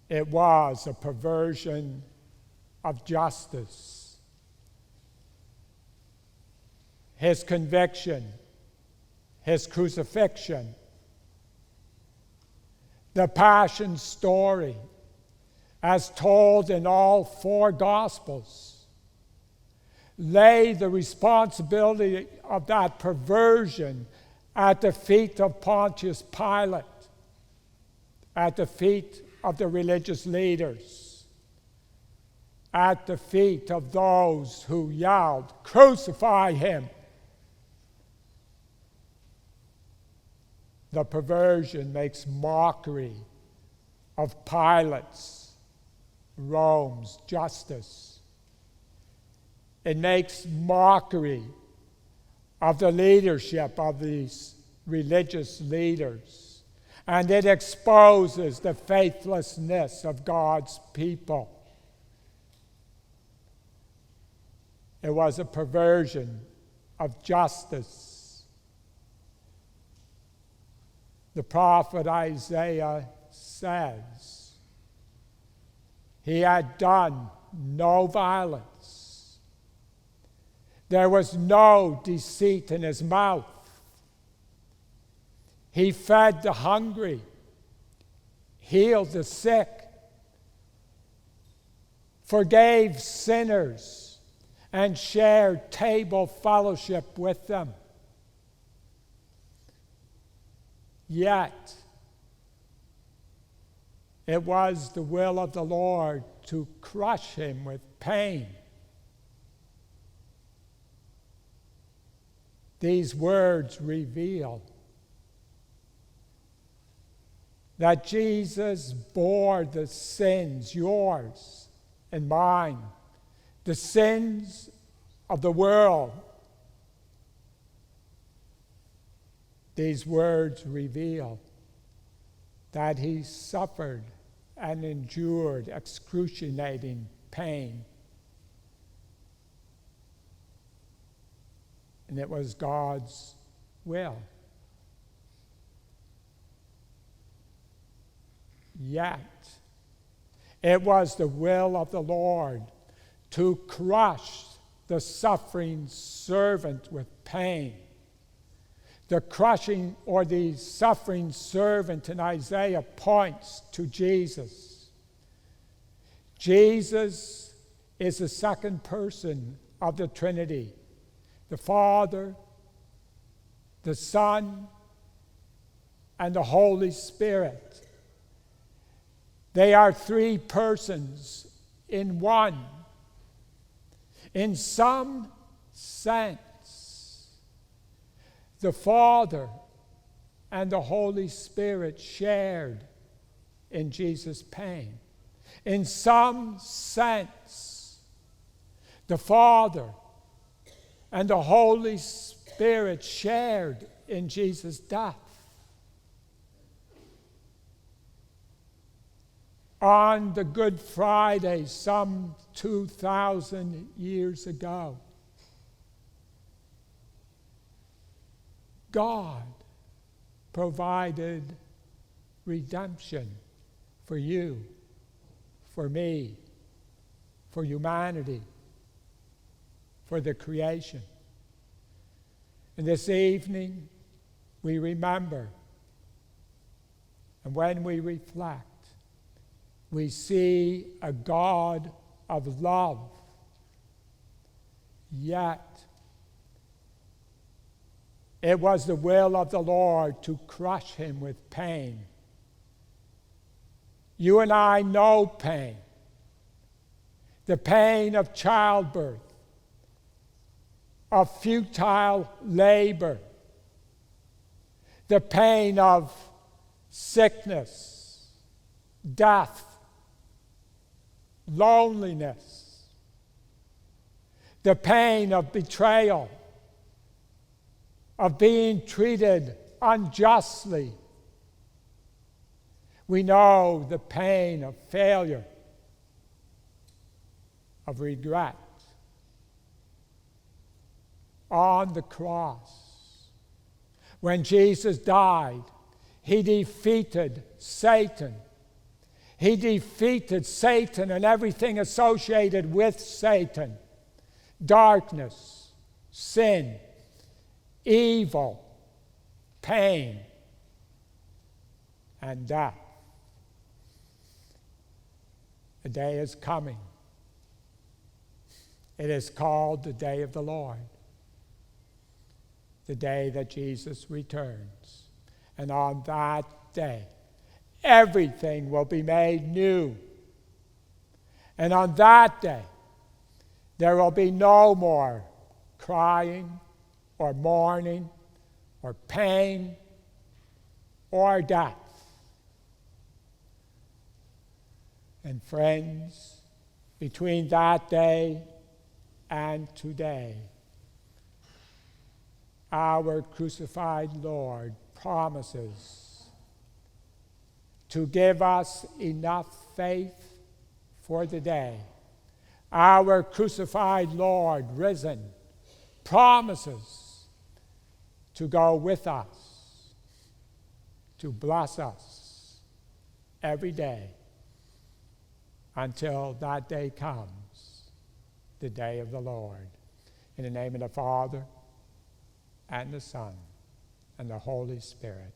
It was a perversion of justice. His conviction, his crucifixion, the passion story, as told in all four Gospels, lay the responsibility of that perversion at the feet of Pontius Pilate, at the feet of the religious leaders, at the feet of those who yelled, "Crucify him!" The perversion makes mockery of Pilate's, Rome's justice. It makes mockery of the leadership of these religious leaders. And it exposes the faithlessness of God's people. It was a perversion of justice. The prophet Isaiah says he had done no violence. There was no deceit in his mouth. He fed the hungry, healed the sick, forgave sinners, and shared table fellowship with them. Yet, it was the will of the Lord to crush him with pain. These words reveal that Jesus bore the sins, yours and mine, the sins of the world. These words reveal that he suffered and endured excruciating pain. And it was God's will. Yet, it was the will of the Lord to crush the suffering servant with pain. The crushing or the suffering servant in Isaiah points to Jesus. Jesus is the second person of the Trinity. The Father, the Son, and the Holy Spirit. They are three persons in one. In some sense, the Father and the Holy Spirit shared in Jesus' pain. In some sense, the Father and the Holy Spirit shared in Jesus' death. On the Good Friday, some 2,000 years ago, God provided redemption for you, for me, for humanity, for the creation. And this evening, we remember, and when we reflect, we see a God of love, yet it was the will of the Lord to crush him with pain. You and I know pain. The pain of childbirth, of futile labor, the pain of sickness, death, loneliness, the pain of betrayal, of being treated unjustly. We know the pain of failure, of regret. On the cross, when Jesus died, he defeated Satan. He defeated Satan and everything associated with Satan. Darkness, sin, evil, pain, and death. The day is coming. It is called the day of the Lord, the day that Jesus returns. And on that day, everything will be made new. And on that day, there will be no more crying or mourning or pain or death. And friends, between that day and today, our crucified Lord promises to give us enough faith for the day. Our crucified Lord, risen, promises to go with us, to bless us every day until that day comes, the day of the Lord. In the name of the Father, and the Son, and the Holy Spirit.